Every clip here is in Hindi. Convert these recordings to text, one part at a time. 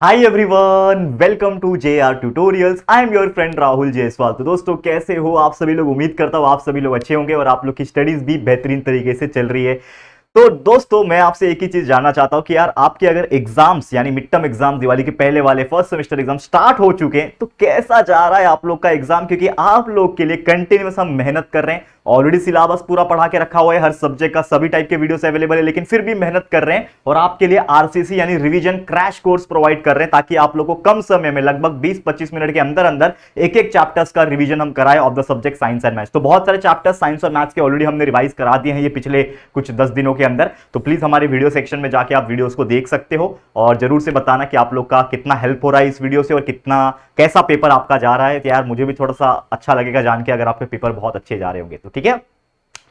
Hi everyone, welcome to JR tutorials. I am your friend Rahul Jaiswal. तो दोस्तों, कैसे हो आप सभी लोग? उम्मीद करता हूँ आप सभी लोग अच्छे होंगे और आप लोग की स्टडीज भी बेहतरीन तरीके से चल रही है। तो दोस्तों, मैं आपसे एक ही चीज जानना चाहता हूं कि यार आपके अगर एग्जाम्स यानी मिड टर्म एग्जाम, दिवाली के पहले वाले फर्स्ट सेमेस्टर एग्जाम स्टार्ट हो चुके हैं, तो कैसा जा रहा है आप लोग का एग्जाम? क्योंकि आप लोग के लिए कंटिन्यूअस हम मेहनत कर रहे हैं। ऑलरेडी सिलेबस पूरा पढ़ा के रखा हुआ है, हर सब्जेक्ट का सभी टाइप के वीडियोस अवेलेबल है, लेकिन फिर भी मेहनत कर रहे हैं और आपके लिए आरसीसी यानी रिवीजन क्रैश कोर्स प्रोवाइड कर रहे हैं, ताकि आप लोग को कम समय में लगभग 20-25 मिनट के अंदर अंदर एक एक चैप्टर्स का रिवीजन हम कराए of the subject science and maths. तो बहुत सारे चैप्टर्स साइंस और मैथ्स के ऑलरेडी हमने रिवाइज करा दिए हैं ये पिछले कुछ 10 दिनों के अंदर। तो प्लीज हमारे वीडियो सेक्शन में जाके आप वीडियोस को देख सकते हो और जरूर से बताना कि आप लोग का कितना हेल्प हो रहा है इस वीडियो से और कितना कैसा पेपर आपका जा रहा है। तो यार मुझे भी थोड़ा सा अच्छा लगेगा जान के अगर आपके पेपर बहुत अच्छे जा रहे होंगे तो। ठीक है,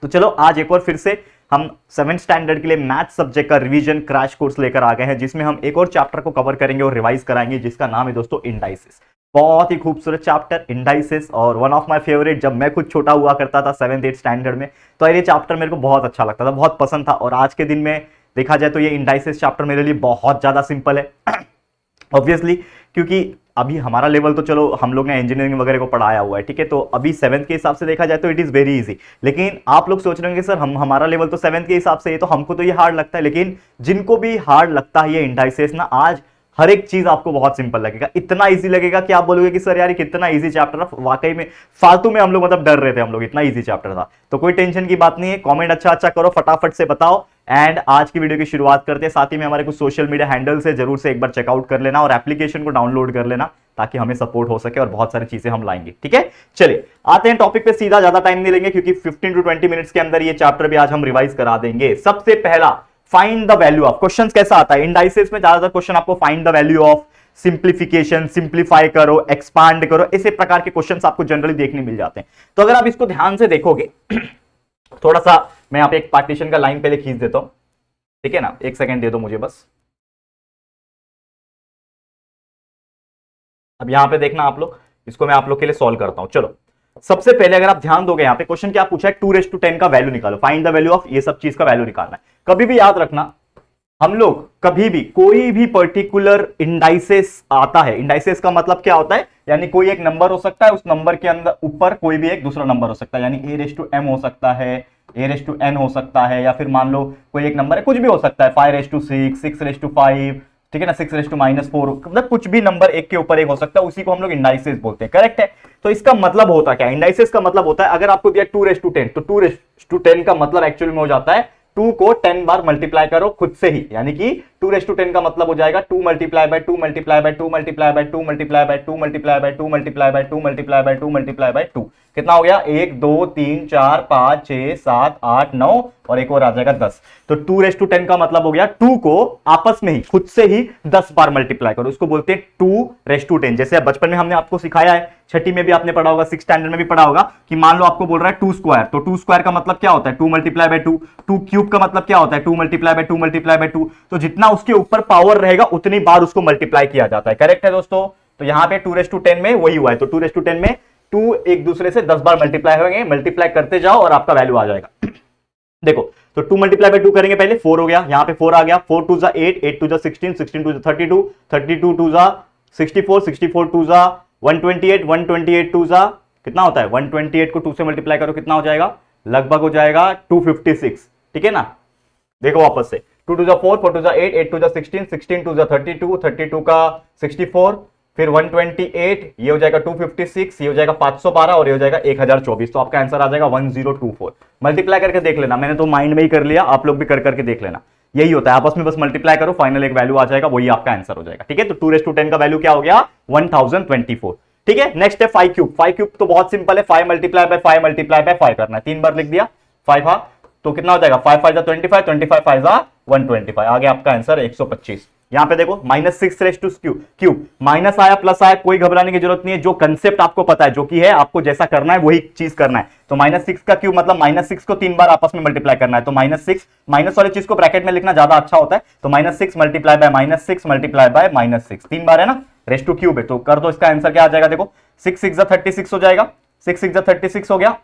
तो चलो आज एक और फिर से हम 7th स्टैंडर्ड के लिए मैथ सब्जेक्ट का रिवीजन क्रैश कोर्स लेकर आ गए हैं, जिसमें हम एक और चैप्टर को कवर करेंगे और रिवाइज कराएंगे, जिसका नाम है दोस्तों इंडाइसिस। बहुत ही खूबसूरत चैप्टर इंडाइसिस और वन ऑफ माय फेवरेट। जब मैं खुद छोटा हुआ करता था 7th-8th स्टैंडर्ड में, तो ये चैप्टर मेरे को बहुत अच्छा लगता था, बहुत पसंद था। और आज के दिन में देखा जाए तो ये इंडाइसिस चैप्टर मेरे लिए बहुत ज्यादा सिंपल है ऑब्वियसली, क्योंकि अभी हमारा लेवल तो चलो हम लोग ने इंजीनियरिंग वगैरह को पढ़ाया हुआ है, ठीक है। तो अभी 7th के हिसाब से देखा जाए तो इट इज वेरी इजी। लेकिन आप लोग सोच रहे होंगे सर हमारा लेवल तो 7th के हिसाब से है, तो हमको तो ये हार्ड लगता है। लेकिन जिनको भी हार्ड लगता है ये इंडाइसिस ना, आज हर एक चीज आपको बहुत सिंपल लगेगा, इतना इजी लगेगा कि आप बोलोगे कि सर यार कितना इजी चैप्टर है। वाकई में फालतू में हम लोग मतलब डर रहे थे हम लोग, इतना इजी चैप्टर था। तो कोई टेंशन की बात नहीं है, कमेंट अच्छा अच्छा करो, फटाफट से बताओ। एंड आज की वीडियो की शुरुआत करते हैं। साथ ही में हमारे कुछ सोशल मीडिया हैंडल्स है, जरूर से एक बार चेकआउट कर लेना और एप्लीकेशन को डाउनलोड कर लेना, ताकि हमें सपोर्ट हो सके और बहुत सारी चीजें हम लाएंगे। ठीक है, चलिए आते हैं टॉपिक पे सीधा, ज्यादा टाइम नहीं लेंगे क्योंकि 15 to 20 मिनट्स के अंदर ये चैप्टर भी आज हम रिवाइज करा देंगे। सबसे पहला, find the value of. Question कैसा आता है इंडाइसिस में? ज्यादातर क्वेश्चन आपको find the value of, simplification, simplify करो, एक्सपांड करो, ऐसे प्रकार के क्वेश्चंस आपको जनरली देखने मिल जाते हैं। तो अगर आप इसको ध्यान से देखोगे थोड़ा सा मैं यहाँ पे एक पार्टीशन का लाइन पहले खींच देता हूं, ठीक है ना, एक सेकेंड दे दो मुझे बस। अब यहां पे देखना आप लोग, इसको मैं आप लोग के लिए सॉल्व करता हूं। चलो सबसे पहले अगर आप ध्यान दोगे, यहाँ पे क्वेश्चन क्या पूछा है, 2⁻10 का वैल्यू निकालो, फाइंड द वैल्यू ऑफ, ये सब चीज का वैल्यू निकालना है। कभी भी याद रखना, हम लोग कभी भी कोई भी पर्टिकुलर इंडाइसिस आता है, इंडाइसिस का मतलब क्या होता है, यानी कोई एक नंबर हो सकता है, उस नंबर के अंदर ऊपर कोई भी एक दूसरा नंबर हो सकता है, यानी a⁻m हो सकता है, a⁻n हो सकता है, या फिर मान लो कोई एक नंबर है, कुछ भी हो सकता है, 5�6, 6⁵, ठीक है ना, 6⁻⁴, मतलब कुछ भी नंबर एक के ऊपर एक हो सकता है, उसी को हम लोग इंडाइसिस बोलते हैं। करेक्ट है। तो इसका मतलब होता क्या है, इंडाइसिस का मतलब होता है, अगर आपको दिया 2⁻10, तो 2⁻10 का मतलब एक्चुअली में हो जाता है 2 को 10 बार मल्टीप्लाई करो खुद से ही, यानी कि 2⁻10 का मतलब हो जाएगा 2 multiply bye 2 multiply bye 2 multiply bye 2 multiply bye 2 multiply bye 2 multiply bye 2 multiply bye 2 multiply bye 2। कितना हो गया? 1 2 3 4 5 6 7 8 9 और एक और आ जाएगा 10। तो 2⁻10 का मतलब हो गया 2 को आपस में ही खुद से ही 10 बार मल्टीप्लाई करो, उसको बोलते हैं 2⁻10। जैसे बचपन में हमने आपको सिखाया है, छठी में भी आपने पढ़ा होगा, 6th स्टैंडर्ड में भी पढ़ा होगा, कि मान लो आपको बोल रहा है 2 स्क्वायर, तो 2 स्क्वायर का मतलब क्या होता है, 2 मल्टीप्लाई बाय 2। 2 क्यूब का मतलब क्या होता है, 2 मल्टीप्लाई बाय 2 मल्टीप्लाई बाय 2। तो जितना उसके ऊपर पावर रहेगा उतनी बार उसको मल्टीप्लाई किया जाता है। करेक्ट है दोस्तों। तो यहां पे 2⁻10 में वही हुआ है, तो 2⁻10 में 2 एक दूसरे से 10 बार मल्टीप्लाई होंगे, मल्टीप्लाई करते जाओ और आपका वैल्यू आ जाएगा। देखो, तो 2 मल्टीप्लाई बाय 2 करेंगे पहले, 4 हो गया, यहां पे 4 आ गया, 4 2 8, 8 2 16, 16 2 32, 32 2 64, 64 2 128, 128 2 कितना होता है, 128 को 2 से मल्टीप्लाई करो, कितना हो जाएगा, लगभग हो जाएगा 256। ठीक है ना, देखो वापस से, 2 2 4, 4 2 8, 8 2 16, 16 2 32, 32 का 64, फिर 128, ये हो जाएगा 256, ये हो जाएगा 512 और ये हो जाएगा 1024। तो आपका आंसर आ जाएगा 1024। मल्टीप्लाई करके देख लेना, मैंने तो माइंड में ही कर लिया, आप लोग भी कर करके देख लेना। यही होता है, आपस में बस मल्टीप्लाई करो, फाइनल एक वैल्यू आ जाएगा, वही आपका आंसर हो जाएगा। ठीक है, तो 2⁻10 का वैल्यू क्या हो गया, 1024। ठीक है, नेक्स्ट है 5 क्यूब। 5 क्यूब तो बहुत सिंपल है, 5 मल्टीप्लाई बाय 5 मल्टीप्लाई बाय 5 करना है, 3 बार लिख दिया 5, हाँ, तो कितना हो जाएगा, 5 5 25, 25 5 125, आगे आपका आंसर 125। यहां पे देखो -6 क्यूब, माइनस आया प्लस आया, कोई घबराने की जरूरत नहीं है, जो कंसेप्ट आपको पता है, जो कि है आपको जैसा करना है वही चीज करना है। तो -6 का क्यूब मतलब -6 को 3 बार आपस में मल्टीप्लाई करना है, तो -6, माइनस वाली चीज को ब्रैकेट में लिखना ज्यादा अच्छा होता है, तो -6 मल्टीप्लाई बाय -6 मल्टीप्लाई बाय -6, 3 बार है ना, रेस टू क्यूब है, तो कर दो, इसका आंसर क्या आ जाएगा, देखो 6 6 36 हो जाएगा, 6 6 36 हो गया,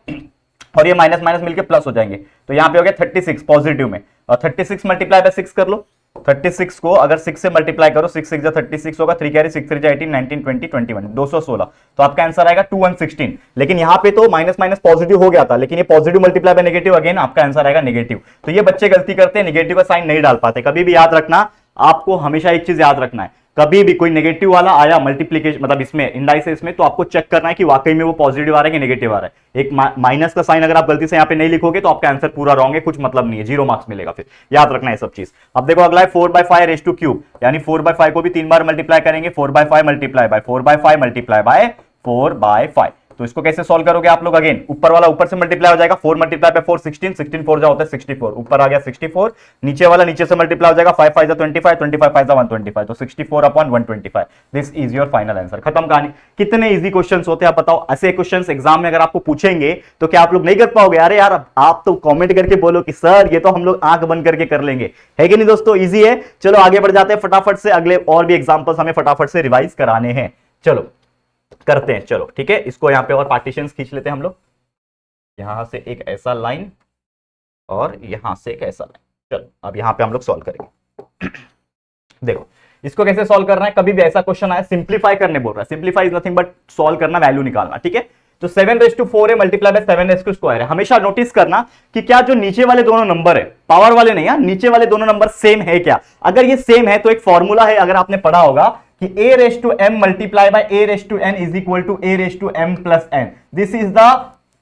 और ये माइनस माइनस मिलकर प्लस हो जाएंगे, तो यहां पे हो गया 36 पॉजिटिव में, और 36 मल्टीप्लाई बाय 6 कर लो, 36 को अगर 6 से मल्टीप्लाई करो, 6 6 36 होगा, 3 कैरी 6 3 18 19 20 21 216, तो आपका आंसर आएगा 2116। लेकिन यहां पे तो माइनस माइनस पॉजिटिव हो गया था, लेकिन ये positive multiply by negative, again आपका आंसर आएगा नेगेटिव। तो ये बच्चे गलती करते हैं, नेगेटिव का साइन नहीं डाल पाते। कभी भी याद रखना, आपको हमेशा एक चीज याद रखना है, कभी भी कोई नेगेटिव वाला आया मल्टीप्लीकेशन मतलब इसमें इंडाइसेस में, तो आपको चेक करना है कि वाकई में वो पॉजिटिव आ रहा है कि नेगेटिव आ रहा है। एक माइनस का साइन अगर आप गलती से यहां पे नहीं लिखोगे तो आपका आंसर पूरा रॉन्ग है, कुछ मतलब नहीं है, 0 मार्क्स मिलेगा। फिर याद रखना है सब चीज। अब देखो अगला है 4/5 रेज टू क्यूब, यानी 4/5 को भी 3 बार मल्टीप्लाई करेंगे, 4/5 मल्टीप्लाई बाय 4/5 मल्टीप्लाई बाय 4/5। तो इसको कैसे सॉल्व करोगे आप लोग? अगेन ऊपर वाला ऊपर से मल्टीप्लाई हो जाएगा, 4 मल्टीप्लाई बाय 4 16, 16 4 जा होता है 64, ऊपर आ गया 64। नीचे वाला नीचे से मल्टीप्लाई हो जाएगा, 5 5 25, 25 5 125, तो 64/125। This is your final answer. खत्म कहानी। कितने इजी क्वेश्चंस होते हैं आप बताओ? ऐसे क्वेश्चंस एग्जाम में अगर आपको पूछेंगे तो क्या आप लोग नहीं कर पाओगे? अरे यार आप तो कमेंट करके बोलो कि सर ये तो हम लोग आंख बंद करके कर लेंगे, है कि नहीं दोस्तों? इजी है। चलो आगे बढ़ जाते हैं फटाफट से, अगले और भी एग्जांपल्स हमें फटाफट से रिवाइज कराने हैं। चलो करते हैं, चलो ठीक है। इसको यहां पे और पार्टीशंस खींच लेते हैं हम लोग, यहां से एक ऐसा लाइन और यहां से एक ऐसा लाइन। चलो अब यहां पे हम लोग सॉल्व करेंगे। देखो इसको कैसे सॉल्व करना है। कभी भी ऐसा क्वेश्चन आया, सिंप्लीफाई करने बोल रहा है, simplify is nothing but solve करना, वैल्यू निकालना, ठीक है। तो 7/4 है मल्टीप्लाई बाय 7/2 है। हमेशा नोटिस करना कि क्या जो नीचे वाले दोनों नंबर है, पावर वाले नहीं है, नीचे वाले दोनों नंबर सेम है क्या। अगर ये सेम है तो एक फॉर्मूला है, अगर आपने पढ़ा होगा कि a/m multiply by a/n is equal to a/m plus n। This is the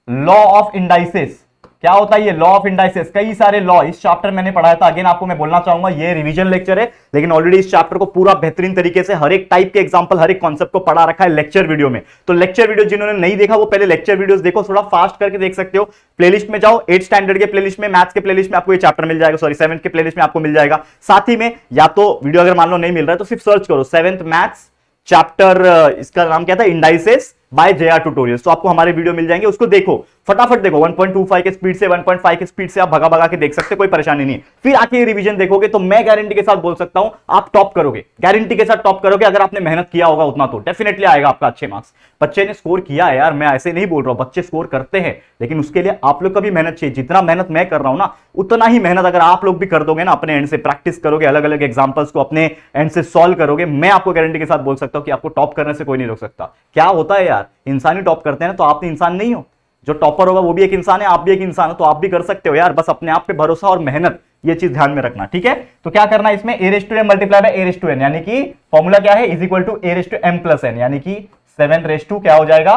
law of indices. क्या होता है ये? Law of indices. कई सारे लॉ इस चैप्टर मैंने पढ़ाया था, अगेन आपको मैं बोलना चाहूंगा ये रिवीजन लेक्चर है, लेकिन ऑलरेडी इस चैप्टर को पूरा बेहतरीन तरीके से हर एक टाइप के एग्जांपल, हर एक कॉन्सेप्ट को पढ़ा रखा है लेक्चर वीडियो में। तो लेक्चर वीडियो जिन्होंने नहीं देखा वो पहले लेक्चर वीडियोस देखो, थोड़ा फास्ट करके देख सकते हो। प्लेलिस्ट में जाओ, 8 स्टैंडर्ड के प्लेलिस्ट में, मैथ्स के प्लेलिस्ट में आपको ये चैप्टर मिल जाएगा, सॉरी 7th के प्लेलिस्ट में आपको मिल जाएगा। साथ ही में या तो वीडियो अगर मान लो नहीं मिल रहा है तो सिर्फ सर्च करो 7th मैथ्स चैप्टर, इसका नाम क्या था? Indices by JR tutorials. तो आपको हमारे वीडियो मिल जाएंगे, उसको देखो, फटाफट देखो। 1.25 के स्पीड से 1.5 के स्पीड से आप भगा भगा के देख सकते, कोई परेशानी नहीं। फिर आके रिवीजन देखोगे तो मैं गारंटी के साथ बोल सकता हूं आप टॉप करोगे, गारंटी के साथ टॉप करोगे। अगर आपने मेहनत किया होगा उतना तो डेफिनेटली आएगा आपका अच्छे मार्क्स। बच्चे ने स्कोर किया है यार, मैं ऐसे नहीं बोल रहा हूं, बच्चे स्कोर करते हैं, लेकिन उसके लिए आप लोग का भी मेहनत चाहिए। जितना मेहनत मैं कर रहा हूं ना, उतना ही मेहनत अगर आप लोग भी कर दोगे ना, अपने एंड से प्रैक्टिस करोगे, अलग अलग एग्जांपल्स को अपने एंड से सॉल्व करोगे, मैं आपको गारंटी के साथ बोल सकता हूं कि आपको टॉप करने से कोई नहीं रोक सकता। क्या होता है यार, इंसान ही टॉप करते हैं ना, तो आप तो इंसान नहीं हो। जो टॉपर होगा वो भी एक इंसान है, आप भी एक इंसान हो, तो आप भी कर सकते हो यार। बस अपने आप पे भरोसा और मेहनत, ये चीज ध्यान में रखना, ठीक है। तो क्या करना है इसमें? a/m मल्टीप्लाई बाय a/n, यानी कि फॉर्मूला क्या है? Is equal to a/m plus n, यानी कि 7 क्या हो जाएगा?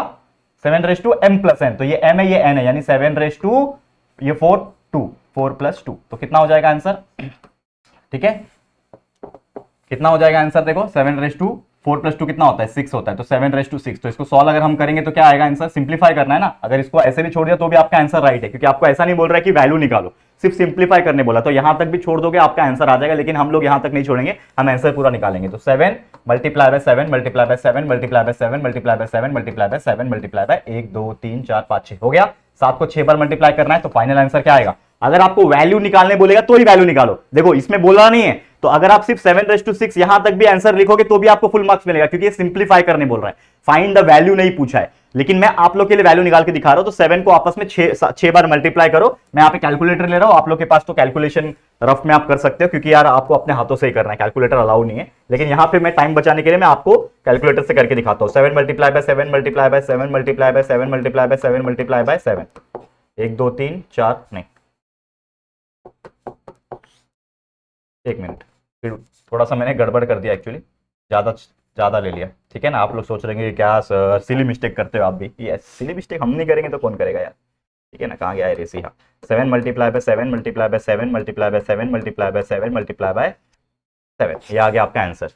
7/m plus n। तो ये m है, ये n है, यानी 7 ये 4 प्लस 2, तो कितना हो जाएगा आंसर? ठीक है, कितना हो जाएगा आंसर? देखो 7/4 प्लस 2 कितना होता है? 6 होता है, तो 7/6। तो इसको सॉल्व अगर हम करेंगे तो क्या आएगा आंसर? सिंप्लीफाई करना है ना। अगर इसको ऐसे भी छोड़ दिया तो भी आपका आंसर राइट है, क्योंकि आपको ऐसा नहीं बोल रहा है कि वैल्यू निकालो, सिर्फ सिंप्लीफाई करने बोला। तो यहां तक भी छोड़ दोगे आपका आंसर आ जाएगा, लेकिन हम लोग यहां तक नहीं छोड़ेंगे, हम आंसर पूरा निकालेंगे। तो 7 multiply by 7 multiply by 7 multiply by 7 multiply by 7 multiply by 7 multiply by 1 2 3 4 5 6 हो गया। 7 को 6 बार मल्टीप्लाई करना है, तो फाइनल आंसर क्या आएगा? अगर आपको वैल्यू निकालने बोलेगा तो ही वैल्यू निकालो। देखो इसमें बोला नहीं है, तो अगर आप सिर्फ 7/6 यहां तक भी आंसर लिखोगे तो भी आपको फुल मार्क्स मिलेगा, क्योंकि ये सिंप्लीफाई करने बोल रहा है, फाइंड द वैल्यू नहीं पूछा है। लेकिन मैं आप लोग के लिए वैल्यू निकाल के दिखा रहा हूं। तो 7 को आपस में 6 बार मल्टीप्लाई करो। मैं यहाँ पे कैलकुलेटर ले रहा हूं, आप लोग के पास तो कैलकुलेशन रफ में आप कर सकते हो, क्योंकि यार आपको अपने हाथों से ही करना है, कैलकुलेटर अलाउ नहीं है। लेकिन यहाँ पे मैं टाइम बचाने के लिए मैं आपको कैलकुलेटर से करके दिखाता हूँ। 7 multiply by 7 multiply by 7 multiply by 7 multiply by 7 multiply by 7, 1 2 3 4 नहीं, 1 मिनट, फिर थोड़ा सा मैंने गड़बड़ कर दिया, एक्चुअली ज्यादा ले लिया, ठीक है ना। आप लोग सोच रहे हैं कि क्या सर सिली मिस्टेक करते हो आप भी? यस, सिली मिस्टेक हम नहीं करेंगे तो कौन करेगा यार, ठीक है ना। कहाँ गया है रेसी? हाँ, 7 multiply by 7 multiply by 7 multiply by 7 multiply by 7 multiply by 7, ये आ गया आपका आंसर।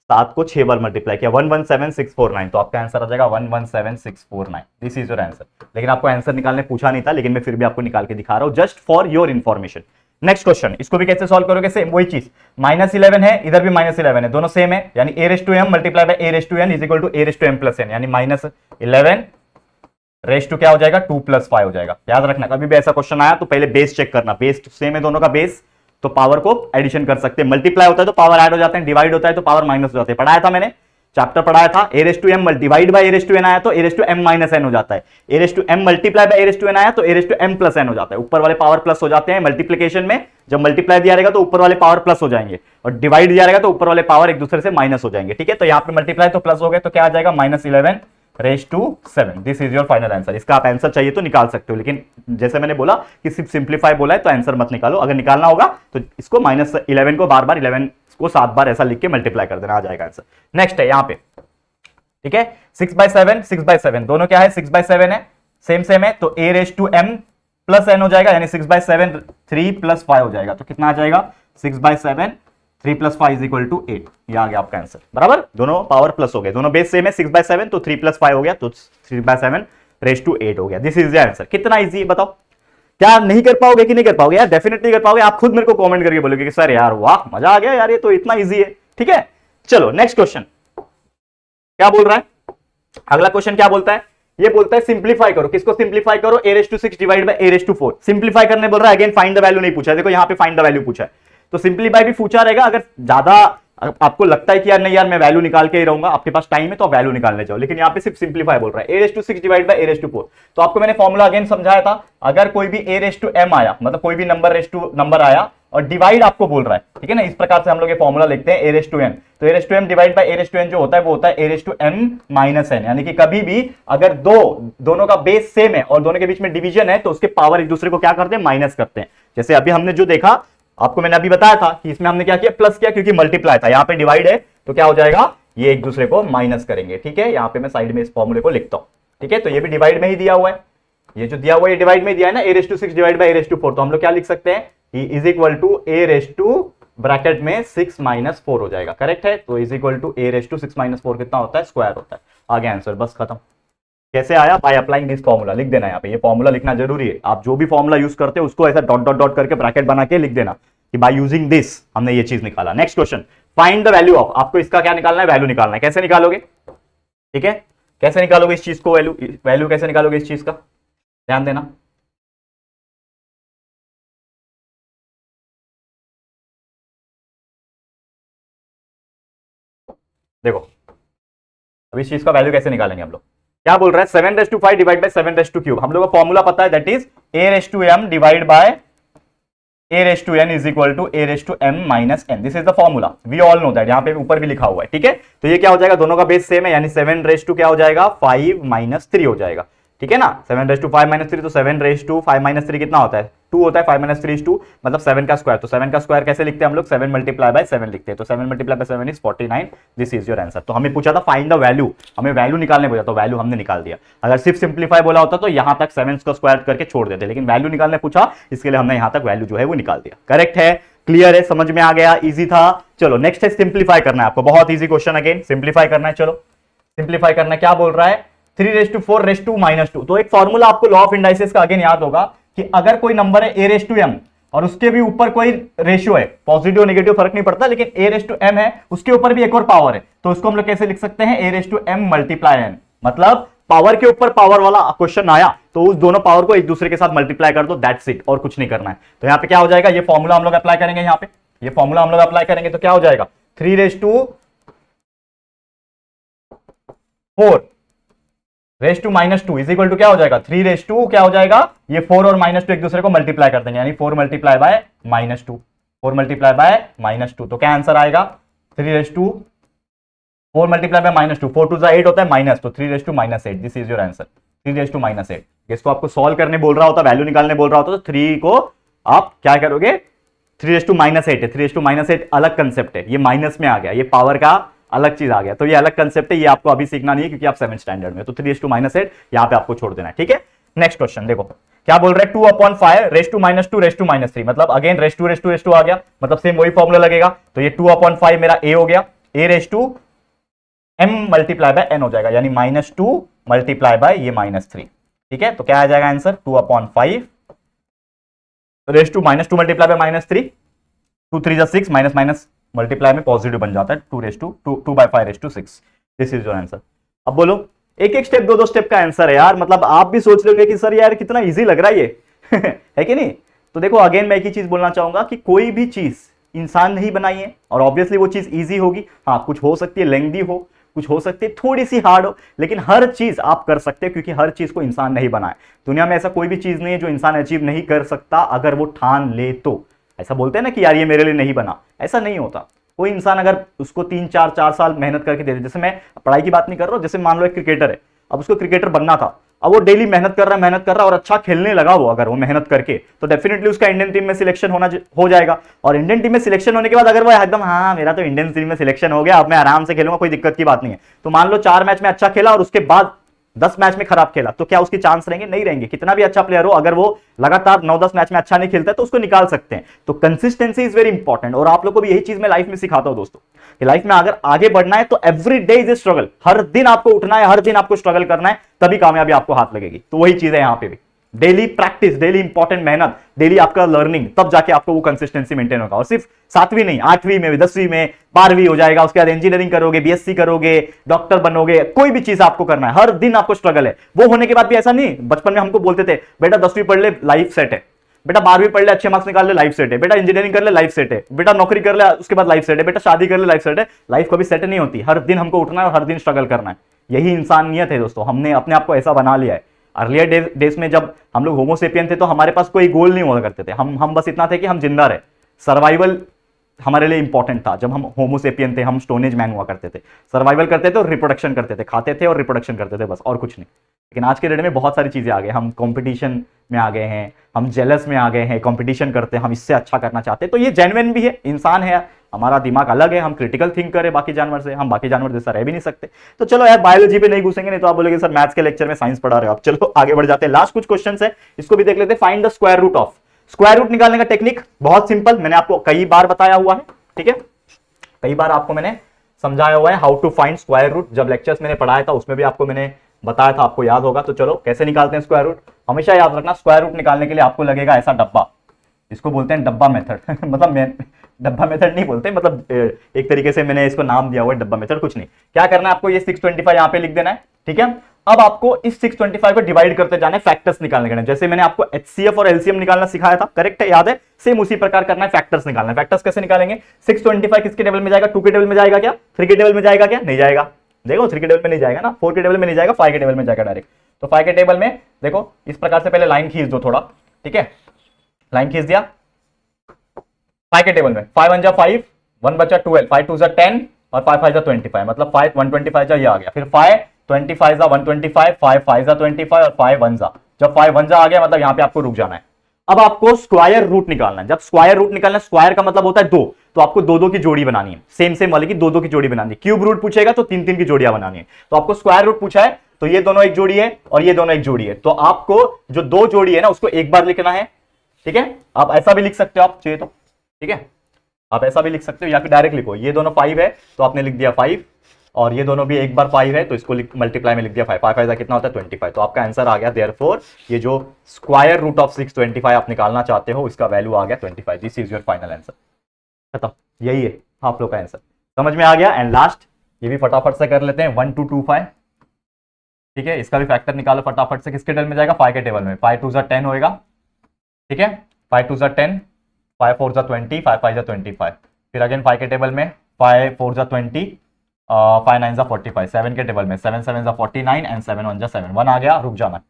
7 को 6 बार मल्टीप्लाई किया, 117649, तो आपका आंसर आ जाएगा 117649। This is your answer. लेकिन आपको आंसर निकालने पूछा नहीं था, लेकिन मैं फिर भी आपको निकाल के दिखा रहा हूं, just for your information. Next question, इसको भी कैसे सॉल्व करोगे? सेम वही चीज, -11 है, इधर भी -11 है, दोनों सेम है, यानी a/m multiply by a/n is equal to a/m plus n, यानी -11 रेस टू क्या हो जाएगा? 2 + 5 हो जाएगा। याद रखना, कभी भी ऐसा क्वेश्चन आया तो पहले बेस चेक करना, बेस सेम है दोनों का बेस, तो पावर को एडिशन कर सकते हैं। मल्टीप्लाई होता है तो पावर ऐड हो जाते हैं, डिवाइड होता है तो पावर माइनस हो जाते हैं, पढ़ाया था मैंने। चैप्टर पढ़ाया था, a raise to m divide by a raise to n आया तो a raise to m minus n हो जाता है, a raise to m multiply by a raise to n आया तो a raise to m plus n हो जाता है। ऊपर वाले पावर प्लस हो जाते हैं मल्टीप्लिकेशन में, जब मल्टीप्लाई दिया रहेगा तो ऊपर वाले पावर प्लस हो जाएंगे, और डिवाइड दिया रहेगा तो ऊपर वाले पावर एक दूसरे से माइनस हो जाएंगे। ठीक है, तो यहाँ पे मल्टीप्लाई तो प्लस हो गए, तो क्या आ जाएगा -11 raise to 7। This is your final answer. इसका आप आंसर चाहिए तो निकाल सकते हो, लेकिन जैसे मैंने बोला कि सिर्फ सिंप्लीफाई बोला है तो आंसर मत निकालो। अगर निकालना होगा तो इसको -11 को बार बार 11 को 7 बार ऐसा लिख के मल्टीप्लाई कर देना, आ जाएगा आंसर। नेक्स्ट है यहाँ पे, ठीक है, 6/7 6/7 दोनों क्या है, 6/7 है, सेम है, तो a raise to m plus n हो जाएगा, यानी 6/7 3 + 5 हो जाएगा। तो कितना आ जाएगा, 6/7 3 + 5 = 8। ये आ गया आपका आंसर, बराबर। दोनों पावर प्लस हो गए, दोनों बेस सेम है, 6/7 तो 3 + 5 हो गया, तो 3/7 रेस टू 8 हो गया। This is the answer. कितना इजी है बताओ, क्या नहीं कर पाओगे कि नहीं कर पाओगे यार? डेफिनेटली कर पाओगे, आप खुद मेरे को कमेंट करके बोलोगे कि सर यार वाह मजा आ गया यार, ये तो इतना इजी है। ठीक है, चलो नेक्स्ट क्वेश्चन क्या बोल रहा है, अगला क्वेश्चन क्या बोलता है, ये बोलता है सिंप्लीफाई करो। किसको सिंप्लीफाई करो, a raise to 6 divide by a raise to 4। Simplify करने बोल रहा है, अगेन फाइंड द वैल्यू नहीं पूछा है, देखो यहाँ पे फाइंड द वैल्यू पूछा है, तो सिंप्लीफाई भी पूछा रहेगा। अगर ज्यादा आपको लगता है कि यार नहीं यार मैं वैल्यू निकाल के ही रहूंगा, आपके पास टाइम है तो आप वैल्यू निकालने जाओ, लेकिन यहाँ पे सिर्फ सिंप्लीफाई बोल रहा है, a raise to 6 divide by a raise to 4। तो आपको मैंने फॉर्मूला अगेन समझाया था, अगर कोई भी a रेस टू m आया, मतलब कोई भी नंबर रेस टू नंबर आया और डिवाइड आपको बोल रहा है, ठीक है ना, इस प्रकार से हम लोग ये फॉर्मूला लिखते हैं, a रेस टू n। तो a raise to m divide by a raise to n जो होता है वो होता है a raise to m minus n, यानी कि कभी भी अगर दोनों का बेस सेम है और दोनों के बीच में डिवीजन है तो उसके पावर एक दूसरे को क्या करते हैं, माइनस करते हैं। जैसे अभी हमने जो देखा, आपको मैंने अभी बताया था कि इसमें हमने क्या किया, प्लस किया, क्योंकि मल्टीप्लाई था, यहाँ पे डिवाइड है तो क्या हो जाएगा, ये एक दूसरे को माइनस करेंगे। ठीक है, यहाँ पे मैं साइड में इस फॉर्मूले को लिखता हूं। ठीक है, तो ये भी डिवाइड में ही दिया हुआ है, ये जो दिया हुआ है डिवाइड में दिया है ना, a raise to 6 divide by a raise to 4। तो हम लोग क्या लिख सकते हैं, is equal to a raise to bracket में 6 - 4 हो जाएगा, करेक्ट है। तो is equal to a raise to 6 - 4 कितना होता है, स्क्वायर होता है। आगे आंसर, बस खत्म। कैसे आया, बाय अप्लाइंग दिस फॉर्मूला, लिख देना यहाँ पे, ये फॉर्मूला लिखना जरूरी है। आप जो भी फॉर्मूला यूज करते हो उसको ऐसा डॉट डॉट डॉट करके ब्रैकेट बना के लिख देना कि बाय यूजिंग दिस हमने ये चीज निकाला। Next question, find the value of, आपको इसका क्या निकालना है, वैल्यू निकालना है। कैसे निकालोगे, ठीक है, कैसे निकालोगे इस चीज को, वैल्यू कैसे निकालोगे इस चीज का, ध्यान देना। देखो अब इस चीज का वैल्यू कैसे निकालेंगे हम लोग, क्या बोल रहा है, 7/5 डिवाइड बाय 7/3। हम लोग का फॉर्मूला पता है, that is a raise to m divide by a raise to n is equal to a raise to m minus n। This is the formula, we all know that, यहाँ पे ऊपर भी लिखा हुआ है। ठीक है, तो ये क्या हो जाएगा, दोनों का बेस सेम है, यानी 7 रेस टू क्या हो जाएगा, 5 - 3 हो जाएगा। ठीक है ना, 7/5 - 3, तो 7/5 - 3 कितना होता है, 2 होता है, 5 - 3 is 2, मतलब 7 का स्क्वायर। तो 7 का स्क्वायर कैसे लिखते हैं हम लोग, 7 × 7 लिखते हैं, तो 7 × 7 is 49। This is your answer. तो हमें पूछा था फाइंड द वैल्यू, हमें वैल्यू निकालने पूछा, तो वैल्यू हमने निकाल दिया। अगर सिर्फ सिंप्लीफाई बोला होता तो यहां तक 7 का स्क्वायर करके छोड़ देते, लेकिन वैल्यू निकालने पूछा, इसके लिए हमने यहां तक वैल्यू जो है वो निकाल दिया। करेक्ट है, क्लियर है, समझ में आ गया, इजी था। चलो नेक्स्ट है सिंप्लीफाई करना है आपको, बहुत इजी क्वेश्चन, अगेन सिंप्लीफाई करना है। चलो सिंप्लीफाई करना है, क्या बोल रहा है, 3/4 रेस टू -2। तो एक फॉर्मूला आपको लॉ ऑफ इंडाइसेस का अगेन याद होगा कि अगर कोई नंबर है a रेस टू m और उसके भी ऊपर कोई रेशियो है, पॉजिटिव नेगेटिव फर्क नहीं पड़ता, लेकिन a रेस टू m है, उसके ऊपर भी एक और पावर है, तो उसको हम लोग कैसे लिख सकते हैं, a raise to m multiply n। मतलब पावर के ऊपर पावर वाला क्वेश्चन आया तो उस दोनों पावर को एक दूसरे के साथ मल्टीप्लाई कर दो, दैट्स इट, और कुछ नहीं करना है। तो यहाँ पे क्या हो जाएगा, ये फॉर्मूला हम लोग अप्लाई करेंगे, यहाँ पे ये फॉर्मूला हम लोग अप्लाई करेंगे तो क्या हो जाएगा, 3/4 raise to -2 is equal to क्या हो जाएगा, 3/2 क्या हो जाएगा, ये 4 और -2 एक दूसरे को मल्टीप्लाई कर देंगे, यानी 4 × -2, 4 × -2। तो क्या आंसर आएगा, 3/2 4 × -2, 4 2 8 होता है माइनस, तो 3/8। This is your answer, 3/8। इसको आपको सॉल्व करने बोल रहा होता, वैल्यू निकालने बोल रहा होता, तो 3 को आप क्या करोगे, 3/8 है, 3/8 अलग कंसेप्ट है, ये माइनस में आ गया, ये पावर का अलग चीज आ गया, तो ये अलग कंसेप्ट है, ये आपको अभी सीखना नहीं है क्योंकि आप 7th स्टैंडर्ड में, तो 3/8 यहां पे आपको छोड़ देना है। ठीक है, नेक्स्ट क्वेश्चन देखो क्या बोल रहा है, 2/5 रेस टू -2 रेस टू -3, मतलब अगेन रेस टू आ गया, मतलब सेम वही फॉर्मूला लगेगा। तो ये 2/5 मेरा a हो गया, a raise to m multiply by n हो जाएगा, यानी -2 मल्टीप्लाई बाय ये -3। ठीक है, तो क्या आ जाएगा answer, 2/5 raise to -2 multiply by -3, 2 3 6, minus multiply में पॉजिटिव बन जाता है, 2/5 दिस इज योर आंसर। अब बोलो, एक एक स्टेप, दो स्टेप का आंसर है यार, मतलब आप भी सोच रहे हो कि सर यार कितना इजी लग रहा है ये है कि नहीं। तो देखो अगेन मैं एक ही चीज बोलना चाहूंगा कि कोई भी चीज इंसान नहीं बनाई है और ऑब्वियसली वो चीज इजी होगी। हाँ, कुछ हो सकती है लेंथी हो, कुछ हो सकती है थोड़ी सी हार्ड हो, लेकिन हर चीज आप कर सकते हैं, क्योंकि हर चीज को इंसान नहीं बनाए। दुनिया में ऐसा कोई भी चीज नहीं है जो इंसान अचीव नहीं कर सकता अगर वो ठान ले तो। ऐसा बोलते हैं ना कि यार ये मेरे लिए नहीं बना, ऐसा नहीं होता। कोई इंसान अगर उसको 3-4 साल मेहनत करके दे दे, जैसे मैं पढ़ाई की बात नहीं कर रहा हूं, जैसे मान लो एक क्रिकेटर है, अब उसको क्रिकेटर बनना था, अब वो डेली मेहनत कर रहा है और अच्छा खेलने लगा वो, अगर वो मेहनत करके, तो डेफिनेटली उसका इंडियन टीम में सिलेक्शन हो जाएगा। और इंडियन टीम में सिलेक्शन होने के बाद अगर वो एकदम हाँ मेरा तो इंडियन टीम में सिलेक्शन हो गया, अब मैं आराम से खेलूंगा, कोई दिक्कत की बात नहीं है, तो मान लो 4 मैच में अच्छा खेला और उसके बाद 10 मैच में खराब खेला, तो क्या उसके चांस रहेंगे? नहीं रहेंगे। कितना भी अच्छा प्लेयर हो, अगर वो लगातार 9-10 मैच में अच्छा नहीं खेलता है तो उसको निकाल सकते हैं। तो कंसिस्टेंसी इज वेरी इंपॉर्टेंट, और आप लोग को भी यही चीज मैं लाइफ में सिखाता हूं दोस्तों, कि लाइफ में अगर आगे बढ़ना है तो every day is a struggle, हर दिन आपको उठना है, हर दिन आपको स्ट्रगल करना है, तभी कामयाबी आपको हाथ लगेगी। तो वही चीज है यहां पे भी, डेली प्रैक्टिस, डेली इंपॉर्टेंट मेहनत, डेली आपका लर्निंग, तब जाके आपको वो कंसिस्टेंसी मेंटेन होगा। और सिर्फ 7वीं नहीं, 8वीं में भी, 10वीं में, 12वीं हो जाएगा, उसके बाद इंजीनियरिंग करोगे, बीएससी करोगे, डॉक्टर बनोगे, कोई भी चीज आपको करना है, हर दिन आपको स्ट्रगल है। वो होने के बाद भी ऐसा नहीं, बचपन में हमको बोलते थे बेटा 10वीं पढ़ ले लाइफ सेट है, बेटा 12वीं पढ़ ले अच्छे मार्क्स निकाल ले लाइफ सेट है, बेटा इंजीनियरिंग कर ले लाइफ सेट है, बेटा नौकरी कर ले उसके बाद लाइफ सेट है, बेटा शादी कर ले लाइफ सेट है। लाइफ कभी सेट नहीं होती, हर दिन हमको उठना है और हर दिन स्ट्रगल करना है। यही इंसानियत है दोस्तों, हमने अपने आप को ऐसा बना लिया है। अर्लियर डेज में जब हम लोग होमोसेपियन थे तो हमारे पास कोई गोल नहीं हुआ करते थे, हम बस इतना थे कि हम जिंदा रहे, सर्वाइवल हमारे लिए इंपॉर्टेंट था। जब हम होमोसेपियन थे, हम स्टोन एज मैन हुआ करते थे, सर्वाइवल करते थे और रिप्रोडक्शन करते थे, खाते थे और रिप्रोडक्शन करते थे, बस और कुछ नहीं। लेकिन आज के डेट में बहुत सारी चीजें आ गई, हम कंपटीशन में आ गए हैं, हम जेलस में आ गए हैं, कंपटीशन करते हैं, हम इससे अच्छा करना चाहते हैं। तो ये जेन्युइन भी है, इंसान है, हमारा दिमाग अलग है, हम क्रिटिकल थिंक करें बाकी जानवर से, हम बाकी जानवर जैसा रह भी नहीं सकते। तो चलो यार बायोलॉजी पे नहीं घुसेंगे, नहीं तो आप बोलोगे सर मैथ्स के लेक्चर में साइंस पढ़ा रहे हो आप। चलो आगे बढ़ जाते हैं, लास्ट कुछ क्वेश्चन है, इसको भी देख लेते हैं। Find the square root of, square root निकालने का टेक्निक बहुत सिंपल, मैंने आपको कई बार बताया हुआ है, ठीक है, कई बार आपको मैंने समझाया हुआ है how to find square root. जब लेक्चर्स मैंने पढ़ाया था उसमें भी आपको मैंने बताया था, आपको याद होगा। तो चलो कैसे निकालते हैं स्क्वायर रूट, हमेशा याद रखना स्क्वायर रूट निकालने के लिए आपको लगेगा ऐसा डब्बा, इसको बोलते हैं डब्बा मेथड मतलब मैं डब्बा मेथड नहीं बोलते, मतलब एक तरीके से मैंने इसको नाम दिया हुआ है डब्बा मेथड, कुछ नहीं। क्या करना है आपको, ये 625 यहां पे लिख देना है, ठीक है। अब आपको इस 625 को डिवाइड करते जाना है, फैक्टर्स निकालने के लिए, जैसे मैंने आपको एचसीएफ और एलसीएम निकालना सिखाया था, करेक्ट है, याद है, सेम उसी प्रकार करना है, फैक्टर्स निकालना है। फैक्टर्स कैसे निकालेंगे, 625 किसके टेबल में जाएगा, 2 के टेबल में जाएगा क्या, 3 के टेबल में जाएगा क्या, नहीं जाएगा, देखो 3 के टेबल में नहीं जाएगा ना, 4 के टेबल में नहीं जाएगा, 5 के टेबल में जाएगा डायरेक्ट। तो 5 के टेबल में देखो इस प्रकार से पहले लाइन खींच दो थोड़ा, ठीक है, लाइन खींच दिया 5 के टेबल में, 5 1 जा 5, 1 बचा 12, 5 2 जा 10 और 5 5 जा 25, मतलब 5 125 जा ये आ गया, फिर 5 25 जा 125, 5 5 जा 25 और 5 1 जा, जब 5 1 जा आ गया मतलब यहां पे आपको रुक जाना है। अब आपको स्क्वायर रूट निकालना है, जब स्क्वायर रूट निकालना है, स्क्वायर का मतलब होता है 2, तो आपको 2 की जोड़ी बनानी है, सेम वाले की 2 की जोड़ी बनानी है। क्यूब रूट पूछेगा तो 3 की जोड़ियां बनानी है, तो आपको स्क्वायर रूट पूछा है तो ये दोनों एक जोड़ी है और ये दोनों एक जोड़ी है, तो आपको जो 2 जोड़ी है ना उसको एक बार लिखना है, ठीक है। आप ऐसा भी लिख सकते हो आप चाहिए तो, ठीक है, आप ऐसा भी लिख सकते हो या फिर डायरेक्ट लिखो, ये दोनों 5 है तो आपने लिख दिया 5, और ये दोनों भी एक बार 5 है तो इसको मल्टीप्लाई में लिख दिया 5, 5 5 कितना होता है 25, तो आपका आंसर आ गया। देयरफॉर ये जो स्क्वायर रूट ऑफ 625 आप निकालना चाहते हो इसका वैल्यू आ गया 25, this is your final answer, खत्म, यही है आप लोग का आंसर, समझ में आ गया। एंड लास्ट ये भी फटाफट से कर लेते हैं, 1 2 2 5, ठीक है, इसका भी फैक्टर निकालो फटाफट से, किसके टेबल में जाएगा, 5 के टेबल में, 5 2 जा 10 होएगा, ठीक है, 5 2 जा 10, 5 4 जा 20, 5 5 जा 25, फिर अगेन 5 के टेबल में 5 4 जा 20, 5 9 जा 45, 7 के टेबल में 7 7 जा 49 एंड 7 1 जा 7, 1 आ गया, रुक जाना।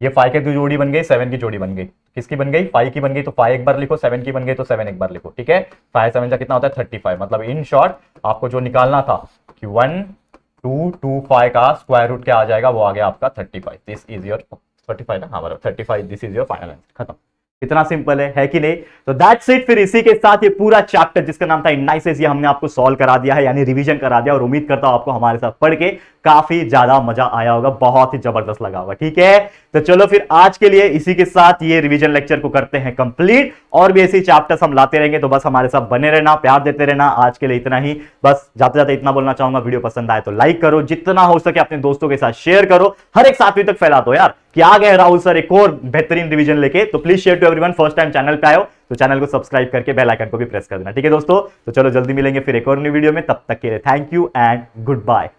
ये 5 की जोड़ी बन गई, 7 की जोड़ी बन गई, किसकी बन गई, 5 की बन गई तो 5 एक बार लिखो, 7 की बन गई तो 7 एक बार लिखो, ठीक है। 5 7 जा कितना होता है 35, मतलब इन शॉर्ट आपको जो निकालना था कि 1 2 2 5 का स्क्वायर रूट क्या आ जाएगा, वो आ गया आपका 35, दिस इज योर 35 ना, हाँ बराबर 35, this is your final answer, खत्म, इतना सिंपल है कि नहीं। तो दैट्स इट, फिर इसी के साथ ये पूरा चैप्टर जिसका नाम था इंडाइसेस ये हमने आपको सॉल्व करा दिया है, यानी रिवीजन करा दिया, और उम्मीद करता हूं आपको हमारे साथ पढ़ के काफी ज्यादा मजा आया होगा, बहुत ही जबरदस्त लगा होगा, ठीक है। तो चलो फिर आज के लिए इसी के साथ ये रिवीजन लेक्चर को करते हैं कंप्लीट, और भी ऐसे चैप्टर्स हम लाते रहेंगे, तो बस हमारे साथ बने रहना, प्यार देते रहना। आज के लिए इतना ही, बस जाते जाते इतना बोलना चाहूंगा, वीडियो पसंद आए तो लाइक करो, जितना हो सके अपने दोस्तों के साथ शेयर करो, हर एक साथी तक फैला दो यार कि आ गए राहुल सर एक और बेहतरीन रिवीजन लेके। तो please share to everyone, first time channel पे आयो तो चैनल को सब्सक्राइब करके बेल आइकन को भी प्रेस कर देना, ठीक है दोस्तों। तो चलो जल्दी मिलेंगे फिर एक और न्यू वीडियो में, तब तक के लिए thank you and good bye.